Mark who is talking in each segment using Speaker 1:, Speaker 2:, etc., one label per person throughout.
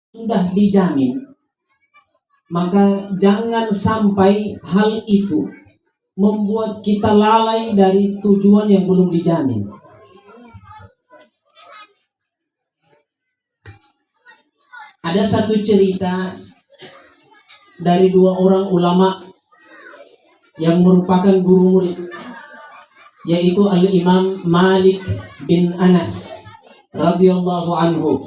Speaker 1: sudah dijamin, maka jangan sampai hal itu membuat kita lalai dari tujuan yang belum dijamin. Ada satu cerita dari dua orang ulama yang merupakan guru murid, yaitu Al-Imam Malik bin Anas radhiyallahu anhu.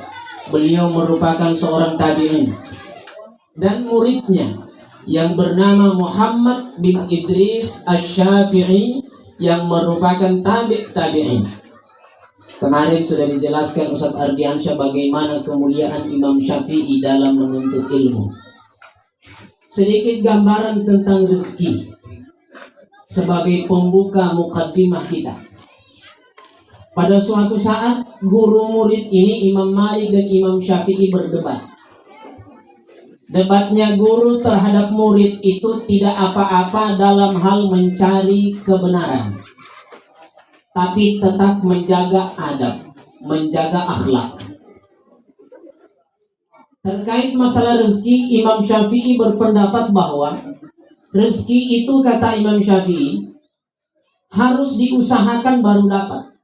Speaker 1: Beliau merupakan seorang tabi'in, dan muridnya yang bernama Muhammad bin Idris Asy-Syafi'i yang merupakan tabi'in. Kemarin sudah dijelaskan Ustaz Ardiansyah bagaimana kemuliaan Imam Syafi'i dalam menuntut ilmu. Sedikit gambaran tentang rezeki sebagai pembuka mukaddimah kita. Pada suatu saat guru murid ini, Imam Malik dan Imam Syafi'i, berdebat. Debatnya guru terhadap murid itu tidak apa-apa dalam hal mencari kebenaran, tapi tetap menjaga adab, menjaga akhlak. Terkait masalah rezeki, Imam Syafi'i berpendapat bahwa rezeki itu, kata Imam Syafi'i, harus diusahakan baru dapat.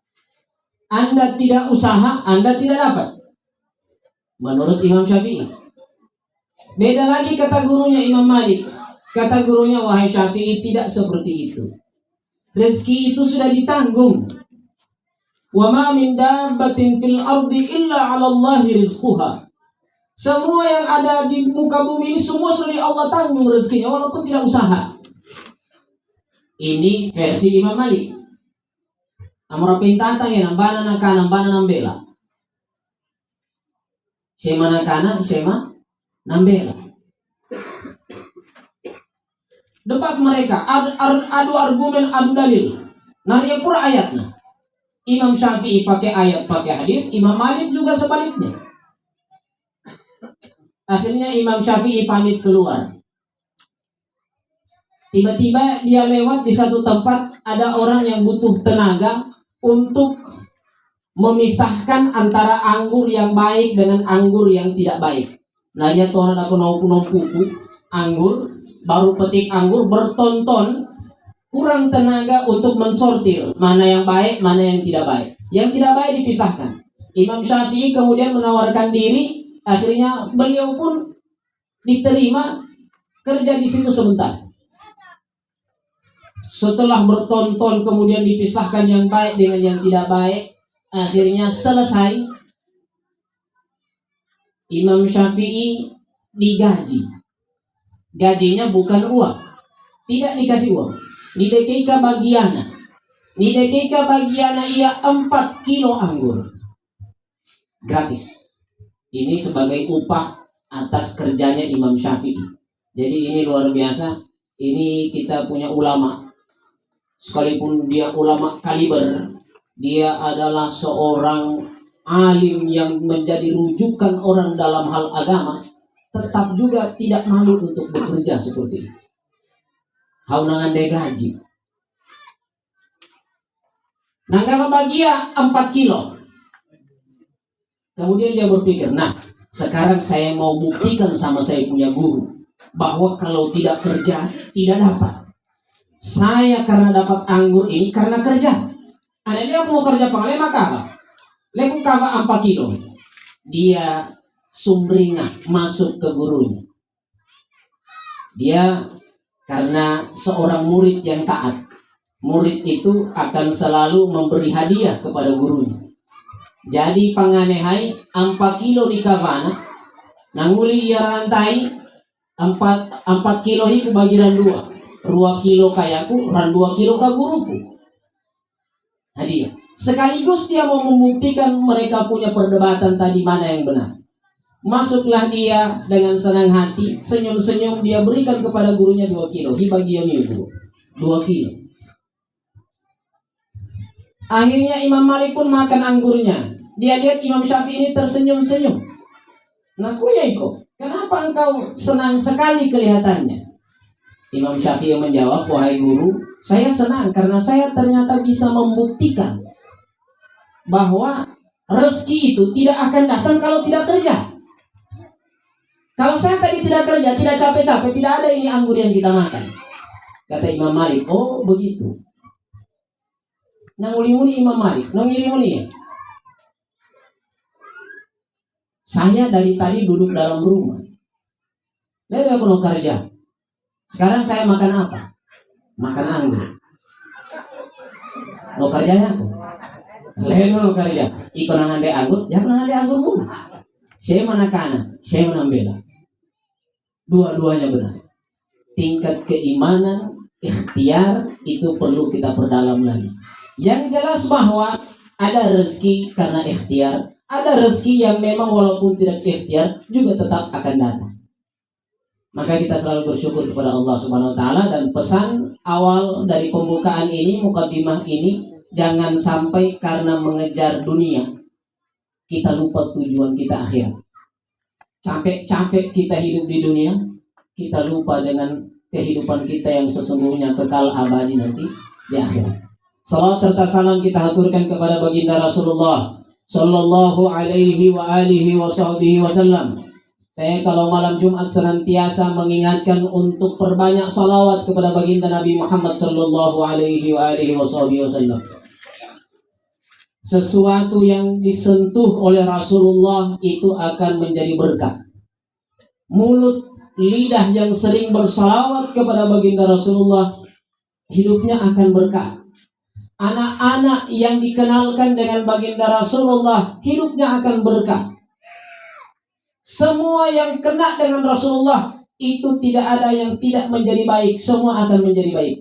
Speaker 1: Anda tidak usaha, Anda tidak dapat. Menurut Imam Syafi'i. Beda lagi kata gurunya Imam Malik. Kata gurunya, wahai Syafi'i, tidak seperti itu. Rezeki itu sudah ditanggung. Wa ma min dabbatin fil ardi illa 'ala Allahi rizquha. Semua yang ada di muka bumi ini semua sudah Allah tanggung rezekinya walaupun tidak usaha. Ini versi Imam Malik. Amora pintatang ya nambana nambela. Sema nakana, sema nambela. Debat mereka, adu argumen, adu dalil. Nariya pura ayatnya. Imam Syafi'i pakai ayat, pakai hadis. Imam Malik juga sebaliknya. Akhirnya Imam Syafi'i pamit keluar. Tiba-tiba dia lewat di satu tempat, ada orang yang butuh tenaga untuk memisahkan antara anggur yang baik dengan anggur yang tidak baik. Nah, ya Tuhan, aku naupu anggur, baru petik anggur bertonton, kurang tenaga untuk mensortir mana yang baik, mana yang tidak baik. Yang tidak baik dipisahkan. Imam Syafi'i kemudian menawarkan diri, akhirnya beliau pun diterima kerja di situ sebentar. Setelah bertonton kemudian dipisahkan yang baik dengan yang tidak baik, akhirnya selesai. Imam Syafi'i digaji. Gajinya bukan uang, tidak dikasih uang. Didekika bagiana. Didekika bagiana ia 4 kilo anggur. Gratis. Ini sebagai upah atas kerjanya Imam Syafi'i. Jadi ini luar biasa. Ini kita punya ulama. Sekalipun dia ulama kaliber, dia adalah seorang alim yang menjadi rujukan orang dalam hal agama, tetap juga tidak malu untuk bekerja seperti itu. Haunangan de gaji. Nangga bagia 4 kilo. Kemudian dia berpikir, nah sekarang saya mau buktikan sama saya punya guru bahwa kalau tidak kerja tidak dapat. Saya karena dapat anggur ini karena kerja. Anak dia mau kerja panglima kava. Leku kava 4 kilo. Dia sumringah masuk ke gurunya. Dia karena seorang murid yang taat. Murid itu akan selalu memberi hadiah kepada gurunya. Jadi panganehai 4 kilo di kavana. Nanguli ia rantai 4 kilo itu bagian 2. 2 kilo kayaku, dan 2 kilo ke guruku. Hadiah. Sekaligus dia mau membuktikan mereka punya perdebatan tadi mana yang benar. Masuklah dia dengan senang hati, senyum-senyum dia berikan kepada gurunya 2 kilo. Dibagi guru 2 kilo. Akhirnya Imam Malik pun makan anggurnya. Dia lihat Imam Syafi'i ini tersenyum-senyum. Nakuya iko, kenapa engkau senang sekali kelihatannya? Imam Syafi'i menjawab, wahai guru, saya senang karena saya ternyata bisa membuktikan bahwa rezeki itu tidak akan datang kalau tidak kerja. Kalau saya tadi tidak kerja, tidak capek-capek, tidak ada ini anggur yang kita makan. Kata Imam Malik, oh begitu. Nanguli-muli Imam Malik, nangiri-muli ya. Saya dari tadi duduk dalam rumah. Lalu aku mau kerja. Sekarang saya makan apa? Makan anggur. Mau kerjanya aku? Lalu mau kerja. Iko nangande anggur, jangan nangande anggur mulu. Saya mana kanan, saya mana bela. Dua-duanya benar. Tingkat keimanan, ikhtiar itu perlu kita perdalam lagi. Yang jelas bahwa ada rezeki karena ikhtiar, ada rezeki yang memang walaupun tidak ikhtiar juga tetap akan datang. Maka kita selalu bersyukur kepada Allah Subhanahu wa taala, dan pesan awal dari pembukaan ini, mukadimah ini, jangan sampai karena mengejar dunia kita lupa tujuan kita akhirat. Capek-capek kita hidup di dunia, kita lupa dengan kehidupan kita yang sesungguhnya kekal abadi nanti di akhirat. Salawat serta salam kita haturkan kepada baginda Rasulullah sallallahu alaihi wa alihi wa sahbihi wasallam. Saya kalau malam Jumat senantiasa mengingatkan untuk perbanyak salawat kepada baginda Nabi Muhammad sallallahu alaihi wa alihi wa sahbihi wasallam. Sesuatu yang disentuh oleh Rasulullah itu akan menjadi berkah. Mulut, lidah yang sering bersalawat kepada baginda Rasulullah, hidupnya akan berkah. Anak-anak yang dikenalkan dengan baginda Rasulullah, hidupnya akan berkah. Semua yang kena dengan Rasulullah itu tidak ada yang tidak menjadi baik, semua akan menjadi baik.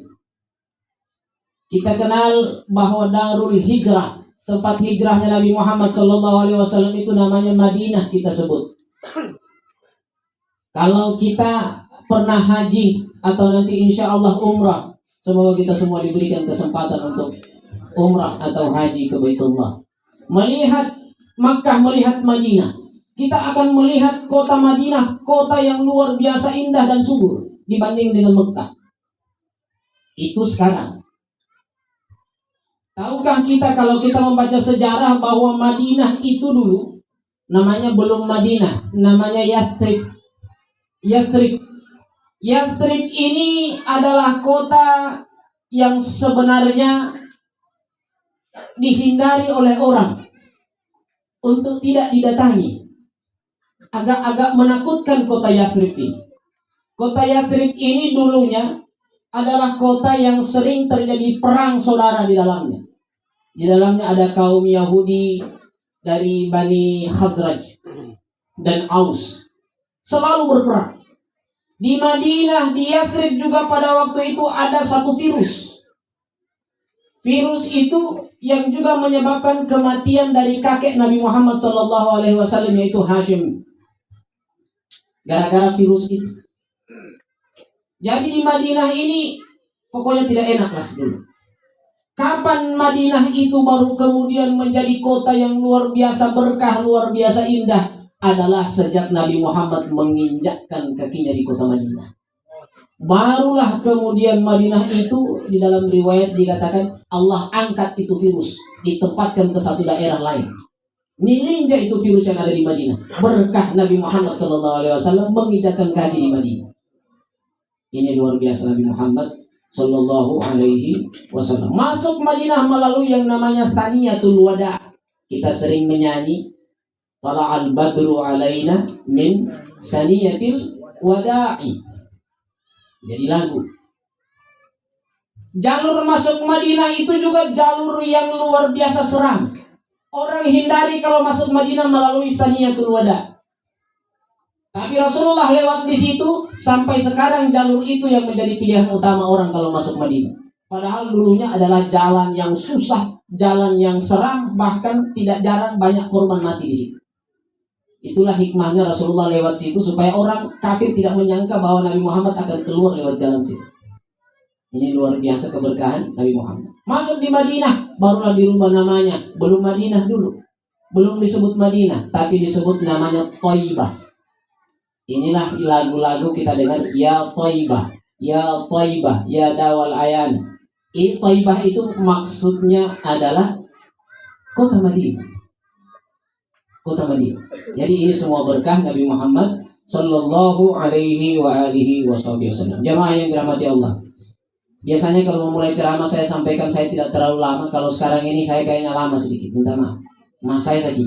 Speaker 1: Kita kenal bahwa Darul Hijrah, tempat hijrahnya Nabi Muhammad SAW itu namanya Madinah kita sebut. Kalau kita pernah haji atau nanti insya Allah umrah, semoga kita semua diberikan kesempatan untuk umrah atau haji ke Baitullah. Melihat Makkah, melihat Madinah, kita akan melihat kota Madinah, kota yang luar biasa indah dan subur dibanding dengan Makkah. Itu sekarang. Tahukah kita kalau kita membaca sejarah bahwa Madinah itu dulu namanya belum Madinah, namanya Yathrib. Yathrib ini adalah kota yang sebenarnya dihindari oleh orang untuk tidak didatangi. Agak-agak menakutkan kota Yathrib ini. Kota Yathrib ini dulunya adalah kota yang sering terjadi perang saudara di dalamnya. Di dalamnya ada kaum Yahudi dari Bani Khazraj dan Aus. Selalu berperang. Di Madinah, di Yathrib juga pada waktu itu ada satu virus. Virus itu yang juga menyebabkan kematian dari kakek Nabi Muhammad SAW, yaitu Hashim. Gara-gara virus itu. Jadi di Madinah ini pokoknya tidak enak lah dulu. Kapan Madinah itu baru kemudian menjadi kota yang luar biasa berkah, luar biasa indah, adalah sejak Nabi Muhammad menginjakkan kakinya di kota Madinah. Barulah kemudian Madinah itu di dalam riwayat dikatakan Allah angkat itu virus, ditempatkan ke satu daerah lain. Nilinja itu virus yang ada di Madinah. Berkah Nabi Muhammad SAW menginjakkan kaki di Madinah. Ini luar biasa Nabi Muhammad Sallallahu Alaihi Wasallam. Masuk Madinah melalui yang namanya Thaniyatul Wada. Kita sering menyanyi Tala'al Badru Alaina min Saniyatil Wada'i. Jadi lagu. Jalur masuk Madinah itu juga jalur yang luar biasa seram. Orang hindari kalau masuk Madinah melalui Saniyatul Wada. Tapi Rasulullah lewat di situ, sampai sekarang jalur itu yang menjadi pilihan utama orang kalau masuk Madinah. Padahal dulunya adalah jalan yang susah, jalan yang seram, bahkan tidak jarang banyak korban mati di situ. Itulah hikmahnya Rasulullah lewat situ supaya orang kafir tidak menyangka bahwa Nabi Muhammad akan keluar lewat jalan situ. Ini luar biasa keberkahan Nabi Muhammad. Masuk di Madinah, barulah dirubah namanya. Belum Madinah dulu, belum disebut Madinah, tapi disebut namanya Thaibah. Inilah lagu-lagu kita dengar, ya Thaibah, ya Thaibah, ya Dawal Ayan. Thaibah itu maksudnya adalah kota Madinah. Kota Madinah. Jadi ini semua berkah Nabi Muhammad sallallahu alaihi wa alihi wasallam. Jamaah yang dirahmati Allah. Biasanya kalau memulai ceramah saya sampaikan saya tidak terlalu lama. Kalau sekarang ini saya kayaknya lama sedikit. Minta maaf. Mas saya saja.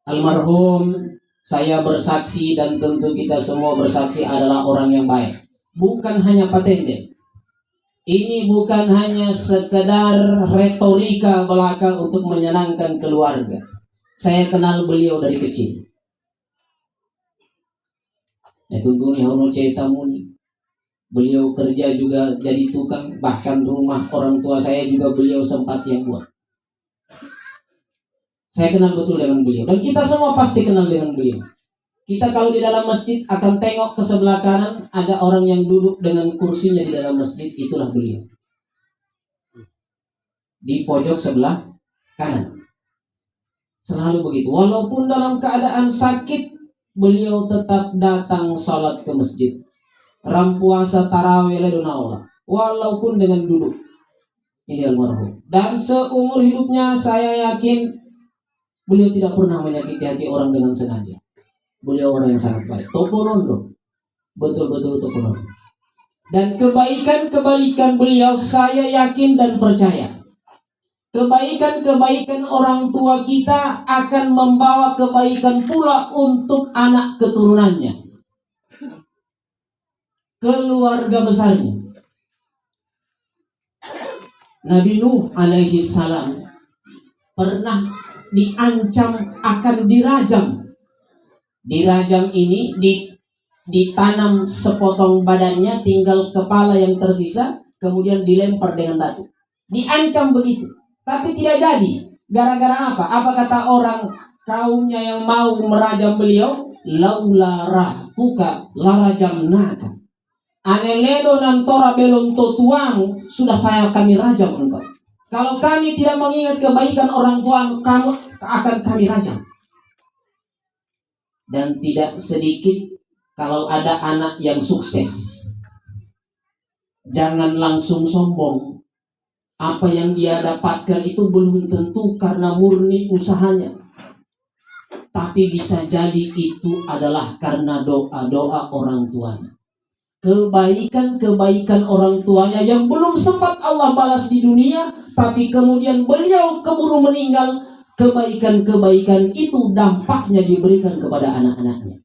Speaker 1: Almarhum saya bersaksi dan tentu kita semua bersaksi adalah orang yang baik. Bukan hanya patente. Ini bukan hanya sekedar retorika belaka untuk menyenangkan keluarga. Saya kenal beliau dari kecil. Tentunya hono cetamuni. Beliau kerja juga jadi tukang, bahkan rumah orang tua saya juga beliau sempat yang buat. Saya kenal betul dengan beliau dan kita semua pasti kenal dengan beliau. Kita kalau di dalam masjid akan tengok ke sebelah kanan, ada orang yang duduk dengan kursinya di dalam masjid, itulah beliau. Di pojok sebelah kanan. Selalu begitu. Walaupun dalam keadaan sakit, beliau tetap datang sholat ke masjid. Rampuasa tarawih leduna. Walaupun dengan duduk. Ini almarhum. Dan seumur hidupnya saya yakin beliau tidak pernah menyakiti hati orang dengan sengaja. Beliau orang yang sangat baik. Toponondo. Betul-betul toponondo. Dan kebaikan beliau saya yakin dan percaya. Kebaikan orang tua kita akan membawa kebaikan pula untuk anak keturunannya. Keluarga besarnya. Nabi Nuh alaihi salam pernah diancam akan dirajam. Dirajam ini ditanam sepotong badannya, tinggal kepala yang tersisa, kemudian dilempar dengan batu. Diancam begitu, tapi tidak jadi. Gara-gara apa? Apa kata orang kaumnya yang mau merajam beliau? Laula rahtuka larajamnaka. Aneledo nantora belum totuang, sudah kami rajam engkau. Kalau kami tidak mengingat kebaikan orang tua kamu, akan kami rajam. Dan tidak sedikit kalau ada anak yang sukses. Jangan langsung sombong. Apa yang dia dapatkan itu belum tentu karena murni usahanya. Tapi bisa jadi itu adalah karena doa-doa orang tuanya. Kebaikan orang tuanya yang belum sempat Allah balas di dunia, tapi kemudian beliau keburu meninggal. Kebaikan itu dampaknya diberikan kepada anak-anaknya.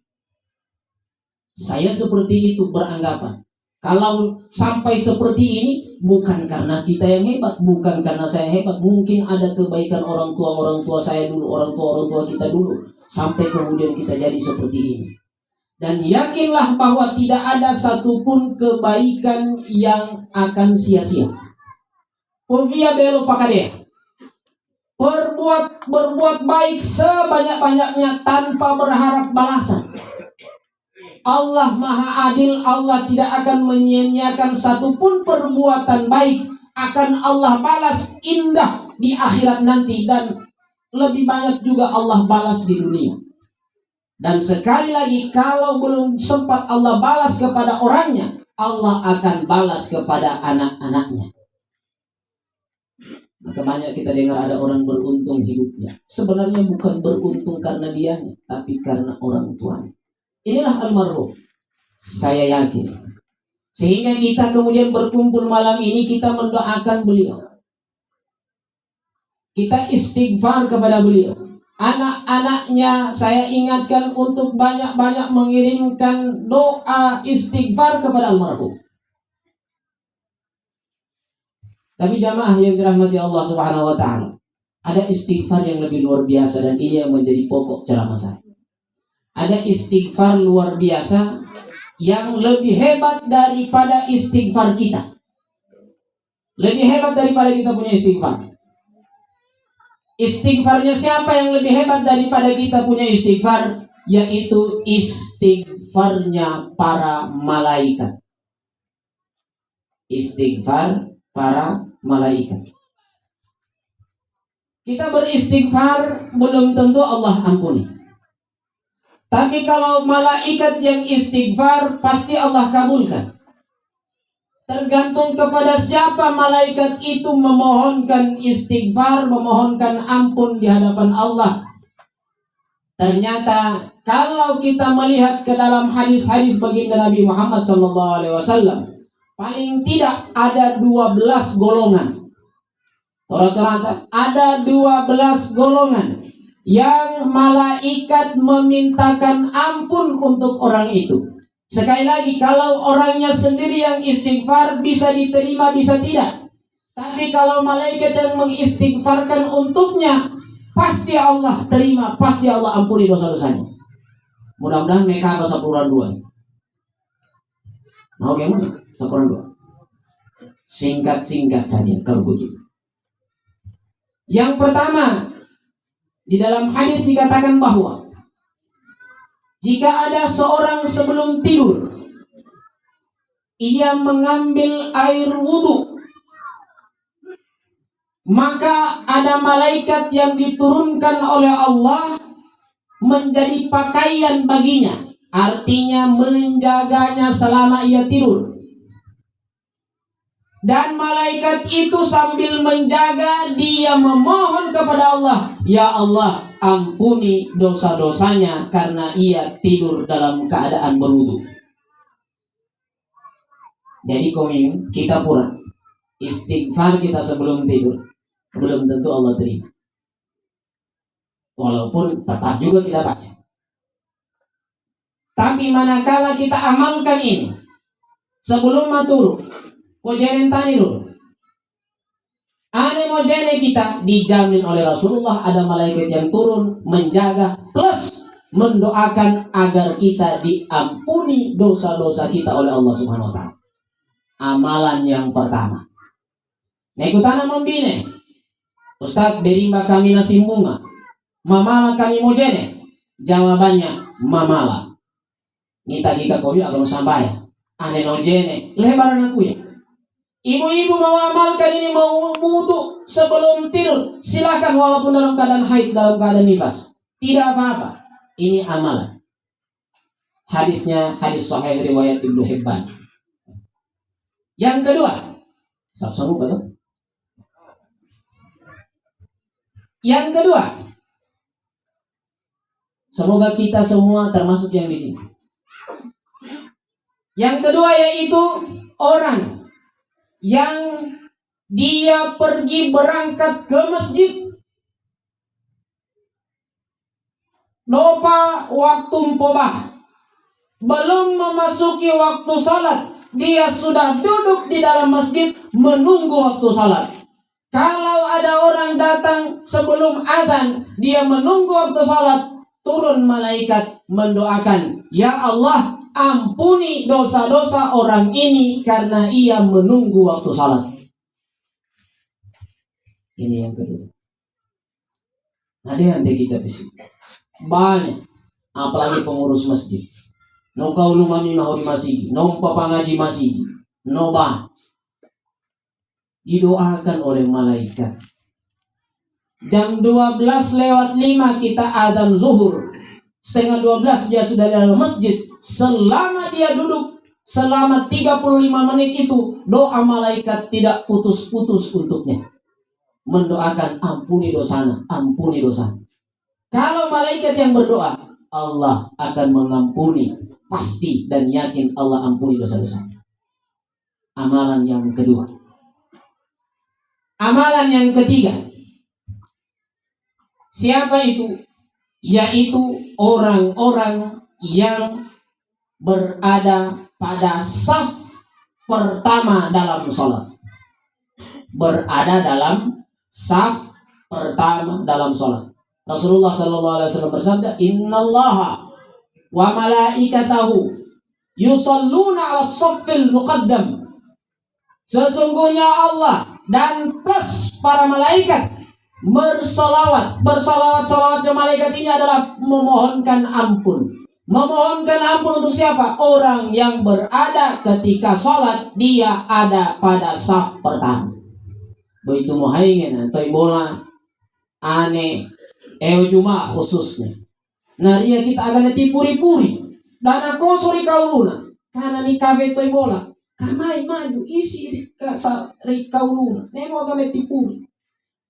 Speaker 1: Saya seperti itu beranggapan. Kalau sampai seperti ini, bukan karena kita yang hebat, bukan karena saya hebat. Mungkin ada kebaikan orang tua saya dulu, orang tua kita dulu, sampai kemudian kita jadi seperti ini. Dan yakinlah bahwa tidak ada satupun kebaikan yang akan sia-sia. Povia belo pakade. Berbuat baik sebanyak-banyaknya tanpa berharap balasan. Allah Maha Adil, Allah tidak akan menyia-nyiakan satupun perbuatan baik. Akan Allah balas indah di akhirat nanti, dan lebih banyak juga Allah balas di dunia. Dan sekali lagi, kalau belum sempat Allah balas kepada orangnya, Allah akan balas kepada anak-anaknya. Maka banyak kita dengar ada orang beruntung hidupnya. Sebenarnya bukan beruntung karena dianya, tapi karena orang tuanya. Inilah almarhum. Saya yakin. Sehingga kita kemudian berkumpul malam ini, kita mendoakan beliau. Kita istighfar kepada beliau. Anak-anaknya saya ingatkan untuk banyak-banyak mengirimkan doa istighfar kepada almarhum. Tapi jamaah yang dirahmati Allah Subhanahu wa taala, ada istighfar yang lebih luar biasa, dan ini yang menjadi pokok ceramah saya. Ada istighfar luar biasa yang lebih hebat daripada istighfar kita. Lebih hebat daripada kita punya istighfar. Istighfarnya siapa yang lebih hebat daripada kita punya istighfar? Yaitu istighfarnya para malaikat. Istighfar para malaikat. Kita beristighfar belum tentu Allah ampuni. Tapi kalau malaikat yang istighfar, pasti Allah kabulkan. Tergantung kepada siapa malaikat itu memohonkan istighfar, memohonkan ampun di hadapan Allah. Ternyata kalau kita melihat ke dalam hadis-hadis baginda Nabi Muhammad SAW, paling tidak ada 12 golongan. Ternyata ada 12 golongan yang malaikat memintakan ampun untuk orang itu. Sekali lagi, kalau orangnya sendiri yang istighfar bisa diterima, bisa tidak. Tapi kalau malaikat yang mengistighfarkan untuknya, pasti Allah terima, pasti Allah ampuni dosa-dosanya. Mudah-mudahan mereka apa sapuran dua. Mau gimana? Sapuran dua. Singkat-singkat saja kalau begitu. Yang pertama, di dalam hadis dikatakan bahwa jika ada seorang sebelum tidur, ia mengambil air wudhu, maka ada malaikat yang diturunkan oleh Allah menjadi pakaian baginya. Artinya menjaganya selama ia tidur. Dan malaikat itu sambil menjaga, dia memohon kepada Allah, ya Allah, ampuni dosa-dosanya karena ia tidur dalam keadaan berwudu. Jadi kita pura istighfar kita sebelum tidur, belum tentu Allah terima. Walaupun tetap juga kita baca. Tapi manakala kita amalkan ini sebelum maturu, Mojene taniru. Ane mojene kita dijamin oleh Rasulullah, ada malaikat yang turun menjaga plus mendoakan agar kita diampuni dosa-dosa kita oleh Allah Subhanahu wa taala. Amalan yang pertama. Nekutana membine. Ustaz berimba kami nasi bunga. Mamala kami mojene. Jawabannya mamala. Nita gika kobi akan sampai. Ane nojene lebaran aku ya. Ibu-ibu mau amalkan ini, mau wudu sebelum tidur, silakan walaupun dalam keadaan haid, dalam keadaan nifas, tidak apa-apa. Ini amalan. Hadisnya hadis sahih riwayat Ibnu Hibban. Yang kedua, yang kedua, semoga kita semua termasuk yang di sini. Yang kedua yaitu orang yang dia pergi berangkat ke masjid, lupa waktu mpobah, belum memasuki waktu salat, dia sudah duduk di dalam masjid menunggu waktu salat. Kalau ada orang datang sebelum azan, dia menunggu waktu salat, turun malaikat mendoakan, ya Allah, ampuni dosa-dosa orang ini karena ia menunggu waktu salat. Ini yang kedua. Ada yang kita bisik banyak, apalagi pengurus masjid. No kau lumami mahuri masjid, no papangaji masjid, no bah. Didoakan oleh malaikat. Jam 12:05 kita azan zuhur. 11:30 dia sudah dalam masjid. Selama dia duduk selama 35 menit itu, doa malaikat tidak putus-putus untuknya. Mendoakan ampuni dosanya, ampuni dosa. Kalau malaikat yang berdoa, Allah akan mengampuni, pasti dan yakin Allah ampuni dosa-dosa. Amalan yang kedua. Amalan yang ketiga. Siapa itu? Yaitu orang-orang yang berada pada saf pertama dalam sholat. Berada dalam saf pertama dalam sholat. Rasulullah SAW bersabda, Innallaha wa malaikatahu yusalluna ala saffil muqaddam. Sesungguhnya Allah dan plus para malaikat bersalawat-salawatnya malaikat ini adalah memohonkan ampun. Memohonkan ampun untuk siapa? Orang yang berada ketika sholat, dia ada pada saf pertama. Begitu muhaingin, atau bola, ane, juma khususnya. Nah, dia kita akan tipuri-puri. Dan aku suri kauluna. Karena ni kafe toy bola. Kamay maju, isi sa kauluna. Nemo kami tipuri.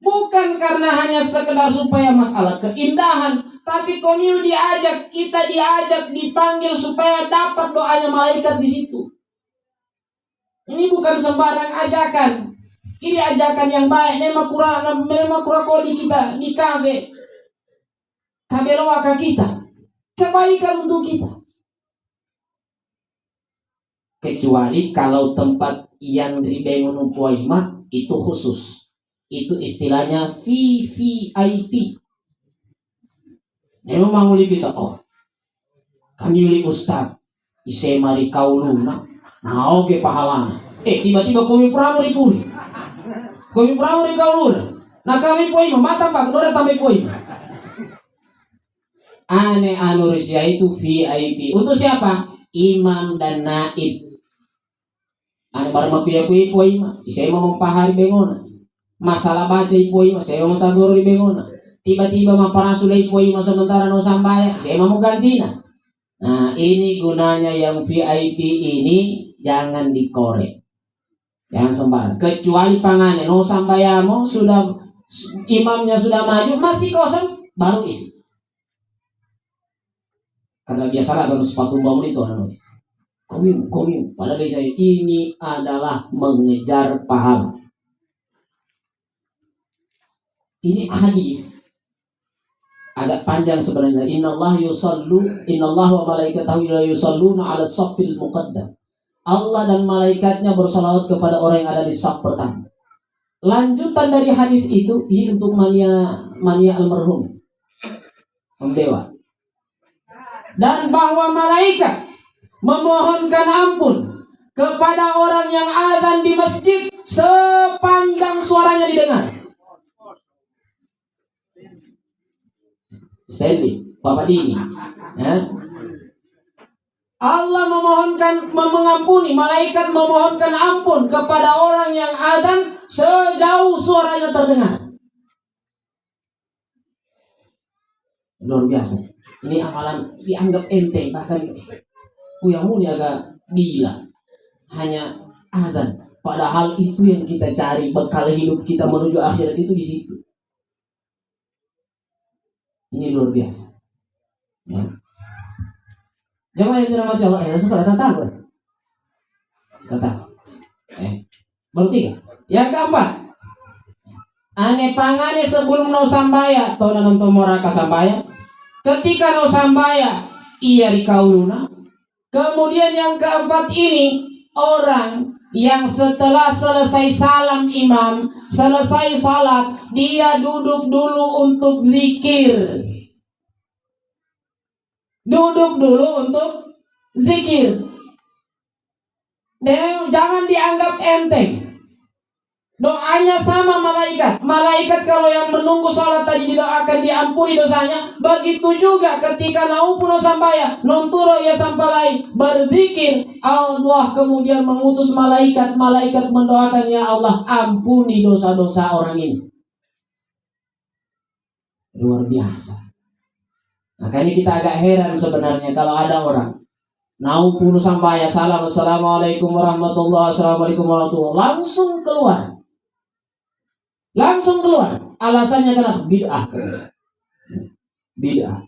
Speaker 1: Bukan karena hanya sekedar supaya masalah keindahan, Tapi komunion diajak, kita diajak, dipanggil supaya dapat doanya malaikat di situ. Ini bukan sembarang ajakan. Ini ajakan yang baik. Memang kurang koli kita di kabe. Kabe loaka kita. Kebaikan untuk kita. Kecuali kalau tempat yang dibangun Puaima itu khusus. Itu istilahnya VVIP. Memang manguli kita, kami uli ustad, ise mari kauluna, nah oke pahalana. Tiba-tiba kami pramuri puri. Kami pramuri kauluna. Nah kami Puaima, mata pak, dora tamai Puaima. Ane anurisya itu VIP. Untuk siapa? Imam dan naib. Ane baru mapiya Puaima, ise mau mempahari bengona. Masalah baca Puaima, saya mau tasur di bengona. Tiba-tiba maparasulay Puaima sementara no sambaya, saya mau ganti na. Nah ini gunanya yang VIP ini, jangan dikorek, jangan sembarang. Kecuali pangannya no sambaya mo sudah imamnya sudah maju masih kosong baru isi. Karena biasalah kalau sepatu bangun itu komium. Padahal saya ini adalah mengejar pahala. Ini hadis agak panjang sebenarnya. Innallaha wa malaikatahu yusalluna 'ala shaffil muqaddam. Allah dan malaikatnya bersalawat kepada orang yang ada di saf pertama. Lanjutan dari hadis itu, ini untuk mania almarhum Dewa. Dan bahwa malaikat memohonkan ampun kepada orang yang azan di masjid sepanjang suaranya didengar. Sandy, Bapak Dini, ya. Allah mengampuni, malaikat memohonkan ampun kepada orang yang azan sejauh suaranya terdengar. Luar biasa. Ini amalan dianggap enteng, bahkan kuyamu ini agak gila. Hanya azan, padahal itu yang kita cari bekal hidup kita menuju akhirat itu di situ. Ini luar biasa. Ya. Jangan yang dirahmati Allah, sudah tatap. Bertiga. Yang keempat, ane pangane sebelum no sambaya, atau nonton moraka sambaya. Ketika no sambaya, ia dikauluna. Kemudian yang keempat ini, orang yang setelah selesai salam imam, selesai salat, dia duduk dulu untuk zikir. Duduk dulu untuk zikir. Dan jangan dianggap enteng. Doanya sama malaikat. Malaikat kalau yang menunggu salat tadi didoakan diampuni dosanya, begitu juga ketika naupuno sambaya nonturo ya sampalai berzikir, Allah kemudian mengutus malaikat mendoakan, ya Allah ampuni dosa-dosa orang ini. Luar biasa. Makanya kita agak heran sebenarnya kalau ada orang naupuno sambaya salam assalamualaikum warahmatullahi wabarakatuh, langsung keluar. Alasannya kenapa? Bid'ah.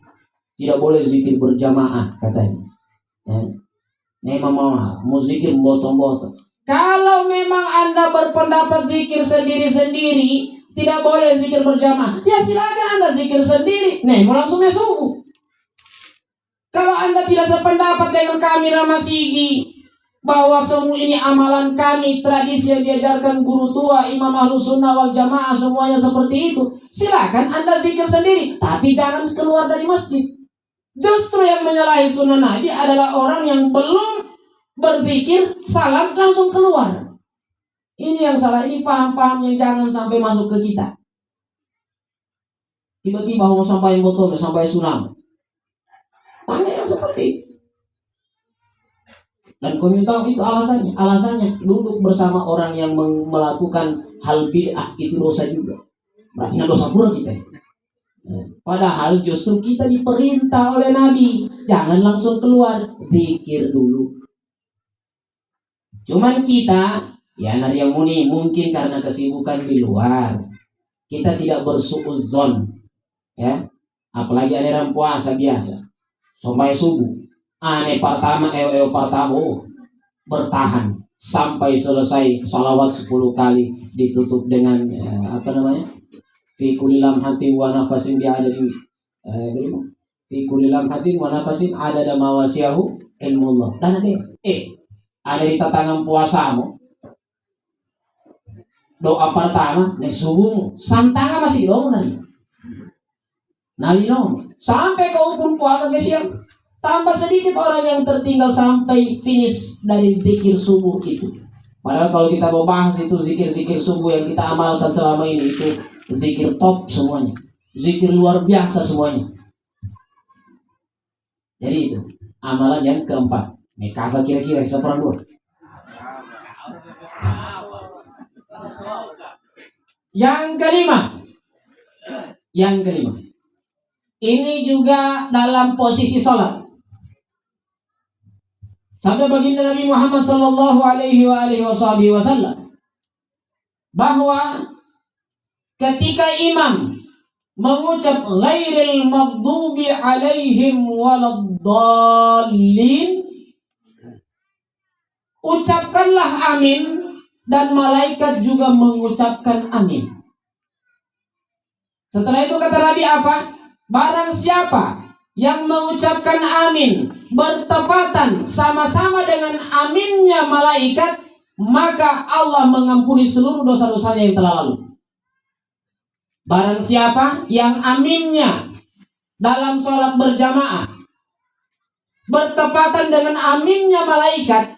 Speaker 1: Tidak boleh zikir berjamaah katanya. Memang mau zikir botong-botong. Kalau memang Anda berpendapat zikir sendiri-sendiri, tidak boleh zikir berjamaah, ya silakan Anda zikir sendiri. Mau langsung subuh. Kalau Anda tidak sependapat dengan kami Ramasigi, bahwa semua ini amalan kami, tradisi yang diajarkan guru tua, imam ahlus sunnah wal jamaah, semuanya seperti itu, silakan Anda zikir sendiri, tapi jangan keluar dari masjid. Justru yang menyalahi sunnah Nabi adalah orang yang belum berzikir, salam langsung keluar. Ini yang salah, ini paham-paham yang jangan sampai masuk ke kita. Tiba-tiba mau sampai botol, sampai sunam. Banyak yang seperti itu. Dan kami tahu itu alasannya duduk bersama orang yang melakukan hal bid'ah itu dosa juga. Berarti dosa pura kita. Padahal justru kita diperintah oleh Nabi, jangan langsung keluar, zikir dulu. Cuman kita, ya yang muni mungkin karena kesibukan di luar, kita tidak bersuudzon, ya. Apalagi ada puasa biasa sampai subuh. Ane pertama pertama bertahan sampai selesai salawat 10 kali, ditutup dengan fi kulli lamhatin wa nafasin bi adadi fi kulli lamhatin wa nafasin adada mawasiyahu ilmullah. Dan ada di tangan puasamu doa pertama nih subuh santanga masih dong nali sampai kau pun puasa siang. Tambah sedikit orang yang tertinggal sampai finish dari zikir subuh itu. Padahal kalau kita mau bahas itu zikir-zikir subuh yang kita amalkan selama ini itu zikir top semuanya. Zikir luar biasa semuanya. Jadi itu amalan yang keempat. Apa kira-kira seperang dua? Yang kelima. Ini juga dalam posisi sholat. Sabda baginda Nabi Muhammad sallallahu alaihi wasallam bahwa ketika imam mengucap ghairil maghdubi alaihim waladdallin, ucapkanlah amin, dan malaikat juga mengucapkan amin. Setelah itu kata Nabi apa? Barang siapa yang mengucapkan amin bertepatan sama-sama dengan aminnya malaikat, maka Allah mengampuni seluruh dosa-dosanya yang telah lalu. Barang siapa yang aminnya dalam sholat berjamaah bertepatan dengan aminnya malaikat,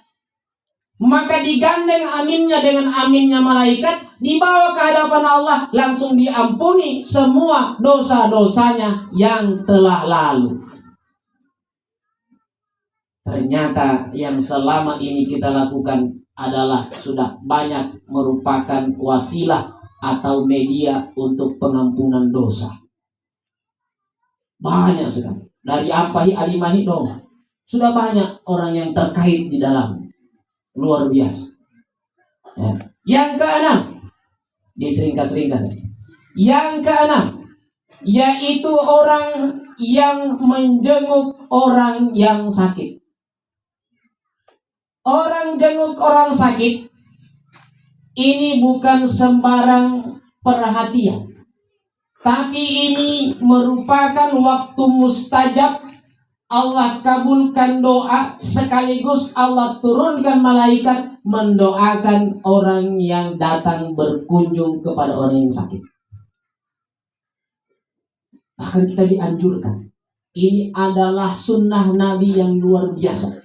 Speaker 1: maka digandeng aminnya dengan aminnya malaikat, dibawa ke hadapan Allah, langsung diampuni semua dosa-dosanya yang telah lalu. Ternyata yang selama ini kita lakukan adalah sudah banyak merupakan wasilah atau media untuk pengampunan dosa. Banyak sekali. Dari apahi alimahi dong. Sudah banyak orang yang terkait di dalam. Luar biasa. Ya. Yang keenam, diseringkas-ringkas. Yang keenam, yaitu orang yang menjenguk orang yang sakit. Orang jenguk orang sakit ini bukan sembarang perhatian, tapi ini merupakan waktu mustajab. Allah kabulkan doa, sekaligus Allah turunkan malaikat mendoakan orang yang datang berkunjung kepada orang yang sakit. Bahkan kita dianjurkan. Ini adalah sunnah Nabi yang luar biasa.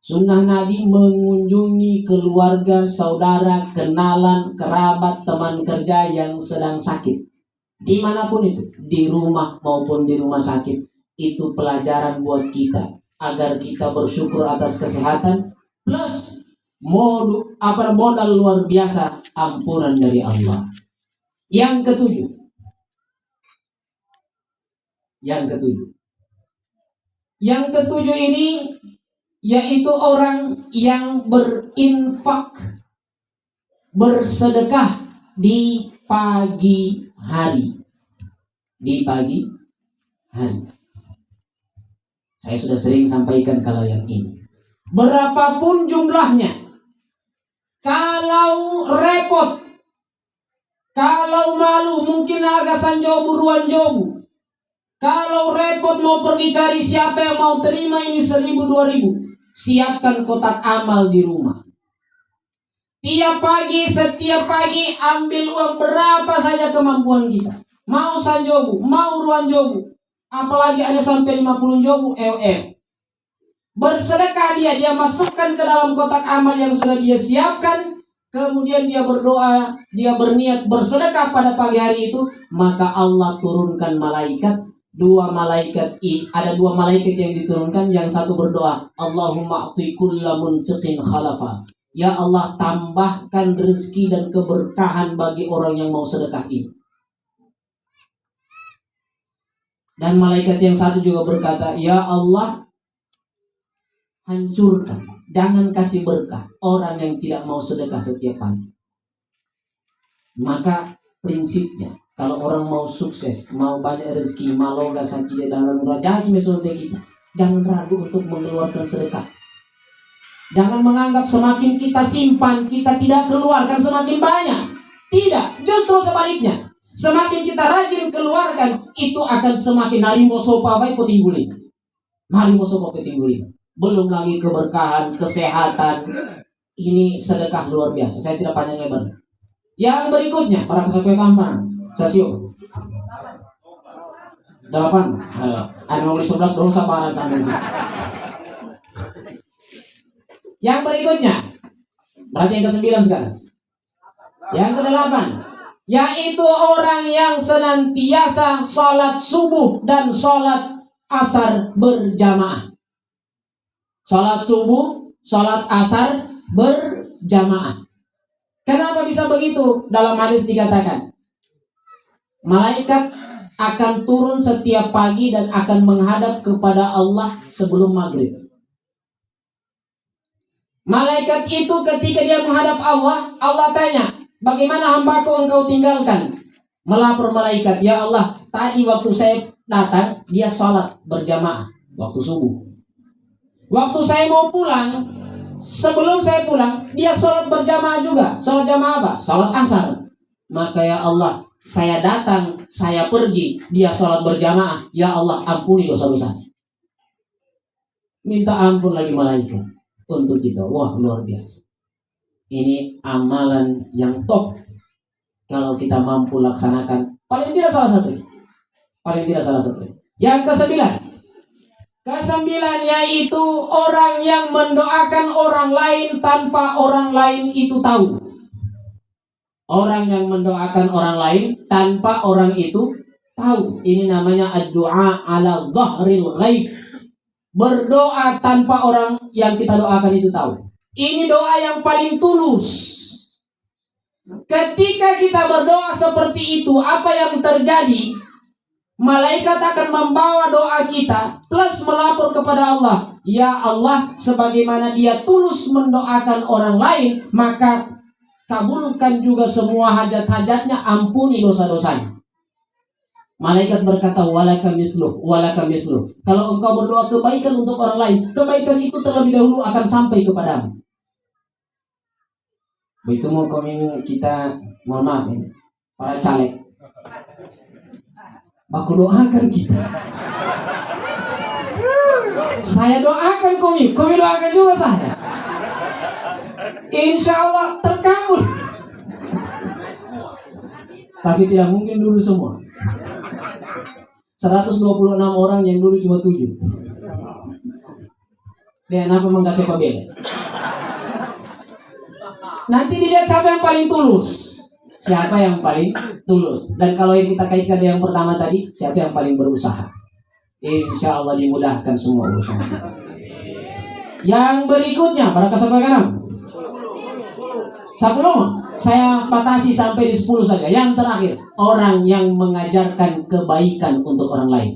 Speaker 1: Sunnah Nabi mengunjungi keluarga, saudara, kenalan, kerabat, teman kerja yang sedang sakit. Dimanapun itu, di rumah maupun di rumah sakit. Itu pelajaran buat kita agar kita bersyukur atas kesehatan, plus modal luar biasa ampunan dari Allah. Yang ketujuh ini yaitu orang yang berinfak, bersedekah di pagi hari. Saya sudah sering sampaikan kalau yang ini. Berapapun jumlahnya, kalau repot, kalau malu, mungkin agak sanjobu ruan jobu. Kalau repot mau pergi cari siapa yang mau terima ini 1.000 2.000, siapkan kotak amal di rumah. Setiap pagi ambil uang berapa saja kemampuan kita. Mau sanjobu, mau ruan jobu. Apalagi ada sampai 50 jobu, bersedekah dia masukkan ke dalam kotak amal yang sudah dia siapkan. Kemudian dia berdoa, dia berniat bersedekah pada pagi hari itu, maka Allah turunkan malaikat. Ada dua malaikat yang diturunkan. Yang satu berdoa, Allahumma a'ti kulla munfiqin khalafa. Ya Allah, tambahkan rezeki dan keberkahan bagi orang yang mau sedekah ini. Dan malaikat yang satu juga berkata, ya Allah, hancurkan, jangan kasih berkah orang yang tidak mau sedekah setiap pagi. Maka prinsipnya, Kalau orang mau sukses, mau banyak rezeki, mau gak sakit dalam raja kita, jangan ragu untuk mengeluarkan sedekah. Jangan menganggap semakin kita simpan, kita tidak keluarkan semakin banyak. Tidak, justru sebaliknya. Semakin kita rajin keluarkan, itu akan semakin harimau sopa baik petingguli. Harimau sopa petingguli. Belum lagi keberkahan, kesehatan. Ini sedekah luar biasa. Saya tidak panjang lebar. Yang berikutnya, para kesaksian kampung. Sasio 8. Nomor 11 dong sama tangan. Yang berikutnya, berarti yang ke-9 sekarang. Yang ke-8, yaitu orang yang senantiasa sholat subuh dan sholat asar berjamaah. Sholat subuh, sholat asar berjamaah. Kenapa bisa begitu? Dalam hadis dikatakan, malaikat akan turun setiap pagi dan akan menghadap kepada Allah sebelum maghrib. Malaikat itu ketika dia menghadap Allah, Allah tanya, bagaimana hambaku engkau tinggalkan? Melapor malaikat, ya Allah, tadi waktu saya datang, dia sholat berjamaah, waktu subuh. Waktu saya mau pulang, sebelum saya pulang, dia sholat berjamaah juga. Sholat jamaah apa? Sholat asar. Maka ya Allah, saya datang, saya pergi, dia sholat berjamaah. Ya Allah, ampuni dosa-dosanya. Minta ampun lagi malaikat untuk kita. Wah, luar biasa. Ini amalan yang top. Kalau kita mampu laksanakan, paling tidak salah satu. Paling tidak salah satu. Yang ke-9. Ke-9 yaitu orang yang mendoakan orang lain tanpa orang lain itu tahu. Orang yang mendoakan orang lain tanpa orang itu tahu. Ini namanya ad-du'a ala zahril ghaib. Berdoa tanpa orang yang kita doakan itu tahu. Ini doa yang paling tulus. Ketika kita berdoa seperti itu, apa yang terjadi? Malaikat akan membawa doa kita plus melapor kepada Allah. Ya Allah, sebagaimana dia tulus mendoakan orang lain, maka kabulkan juga semua hajat-hajatnya, ampuni dosa-dosanya. Malaikat berkata, walaka misluh, walaka misluh. Kalau engkau berdoa kebaikan untuk orang lain, kebaikan itu terlebih dahulu akan sampai kepadamu. Begitu mau kita, mohon maaf ini, para caleg, aku doakan kita. Saya doakan kami doakan juga saya. Insya Allah terkabul. Tapi tidak mungkin dulu semua. 126 orang yang dulu cuma 7. Dan apa mengasih pembela? Nanti dilihat siapa yang paling tulus. Siapa yang paling tulus. Dan kalau yang kita kaitkan yang pertama tadi, siapa yang paling berusaha. Insya Allah dimudahkan semua urusan. Yang berikutnya, para kesabaran 10. Saya batasi sampai di 10 saja. Yang terakhir, orang yang mengajarkan kebaikan untuk orang lain.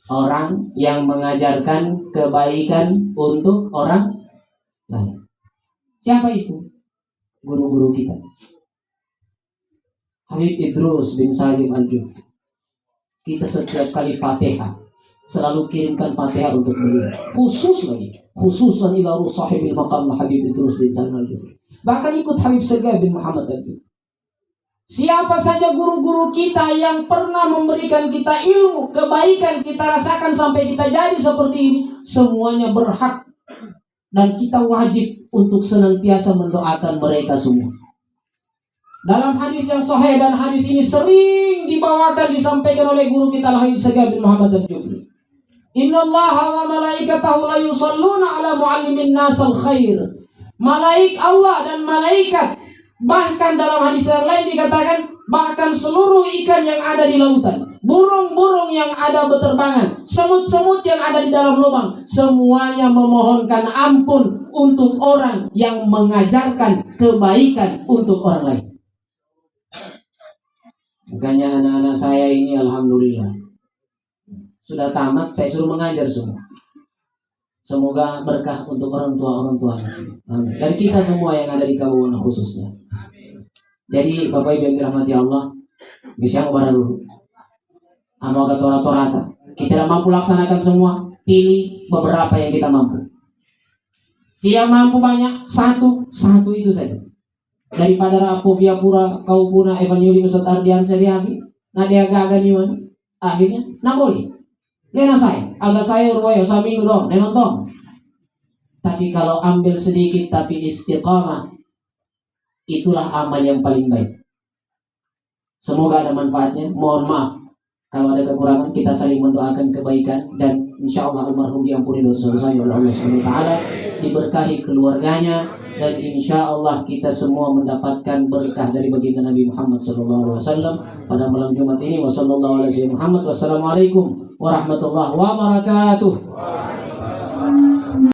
Speaker 1: Orang yang mengajarkan kebaikan untuk orang lain. Siapa itu? Guru-guru kita. Habib Idrus bin Salim Al-Jufri. Kita setiap kali Fatihah selalu kirimkan Fatihah untuk beliau. Khususan ila ruh sahibil maqam Habib Idrus bin Salim Al-Jufri. Bahkan ikut Habib Segaf bin Muhammad Al-Jufri. Siapa saja guru-guru kita yang pernah memberikan kita ilmu, kebaikan kita rasakan sampai kita jadi seperti ini, semuanya berhak dan kita wajib untuk senantiasa mendoakan mereka semua. Dalam hadis yang sahih, dan hadis ini sering dibawakan disampaikan oleh guru kita Habib Segaf bin Muhammad Al-Jufri. Innallaha wa malaikatahu la yusalluna ala muallimin nasal khair. Allah dan malaikat, bahkan dalam hadis yang lain dikatakan, bahkan seluruh ikan yang ada di lautan, burung-burung yang ada berterbangan, semut-semut yang ada di dalam lubang, semuanya memohonkan ampun untuk orang yang mengajarkan kebaikan untuk orang lain. Makanya anak-anak saya ini alhamdulillah sudah tamat, saya suruh mengajar semua. Semoga berkah untuk orang tuanya. Amin. Dan kita semua yang ada di Kabupaten khususnya. Jadi Bapak Ibu yang dirahmati Allah, Bisa baru anu agak tora-torata. Kita tidak mampu laksanakan semua, pilih beberapa yang kita mampu. Dia mampu banyak, satu itu saja. Daripada rapuh via pura kau puna evangelium Ustaz Ardian saya nah dia gagal nyuan. Akhirnya nah boleh. Lena saya, agak saya urwayo saminggu dong, nonton. Tapi kalau ambil sedikit tapi istiqamah, itulah amal yang paling baik. Semoga ada manfaatnya. Mohon maaf kalau ada kekurangan, kita saling mendoakan kebaikan dan insya Allah almarhum diampuni dosa-dosanya oleh Allah Subhanahu wa taala, diberkahi keluarganya, dan insya Allah kita semua mendapatkan berkah dari baginda Nabi Muhammad SAW pada malam Jumat ini. Wassalamualaikum warahmatullahi wabarakatuh.